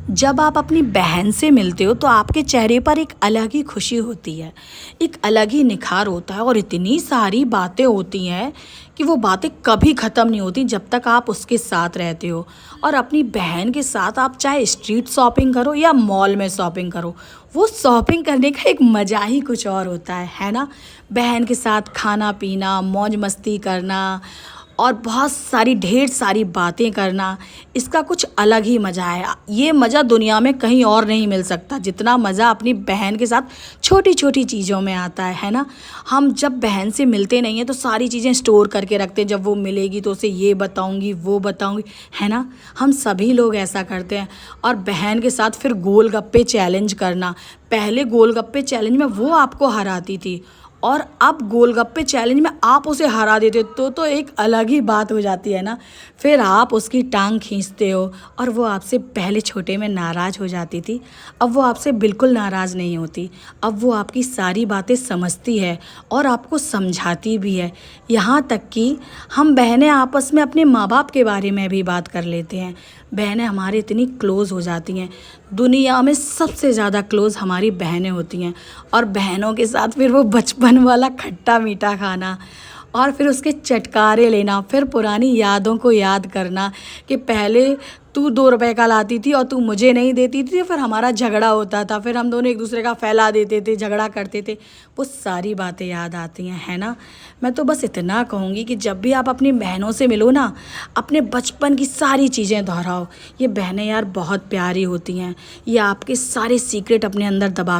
जब आप अपनी बहन से मिलते हो तो आपके चेहरे पर एक अलग ही खुशी होती है, एक अलग ही निखार होता है और इतनी सारी बातें होती हैं कि वो बातें कभी ख़त्म नहीं होती जब तक आप उसके साथ रहते हो। और अपनी बहन के साथ आप चाहे स्ट्रीट शॉपिंग करो या मॉल में शॉपिंग करो, वो शॉपिंग करने का एक मज़ा ही कुछ और होता है ना? बहन के साथ खाना-पीना, मौज-मस्ती करना और बहुत सारी ढेर सारी बातें करना, इसका कुछ अलग ही मज़ा है। ये मज़ा दुनिया में कहीं और नहीं मिल सकता, जितना मज़ा अपनी बहन के साथ छोटी-छोटी चीज़ों में आता है ना? हम जब बहन से मिलते नहीं हैं तो सारी चीज़ें स्टोर करके रखते हैं, जब वो मिलेगी तो उसे ये बताऊँगी, वो बताऊँगी, है ना? हम सभी लोग ऐसा करते हैं। और बहन के साथ फिर गोलगप्पे चैलेंज करना, पहले गोलगप्पे चैलेंज में वो आपको हराती थी और अब गोलगप्पे चैलेंज में आप उसे हरा देते हो तो एक अलग ही बात हो जाती है ना। फिर आप उसकी टांग खींचते हो और वो आपसे पहले छोटे में नाराज़ हो जाती थी, अब वो आपसे बिल्कुल नाराज़ नहीं होती। अब वो आपकी सारी बातें समझती है और आपको समझाती भी है। यहाँ तक कि हम बहनें आपस में अपने माँ बाप के बारे में भी बात कर लेते हैं। बहनें हमारी इतनी क्लोज़ हो जाती हैं, दुनिया में सबसे ज़्यादा क्लोज़ हमारी बहनें होती हैं। और बहनों के साथ फिर वो बचपन वाला खट्टा मीठा खाना और फिर उसके चटकारे लेना, फिर पुरानी यादों को याद करना कि पहले तू 2 रुपए का लाती थी और तू मुझे नहीं देती थी, फिर हमारा झगड़ा होता था, फिर हम दोनों एक दूसरे का फैला देते थे, झगड़ा करते थे। वो सारी बातें याद आती हैं, है ना? मैं तो बस इतना कहूँगी कि जब भी आप अपनी बहनों से मिलो ना, अपने बचपन की सारी चीज़ें दोहराओ। ये बहनें यार बहुत प्यारी होती हैं, ये आपके सारे सीक्रेट अपने अंदर दबा के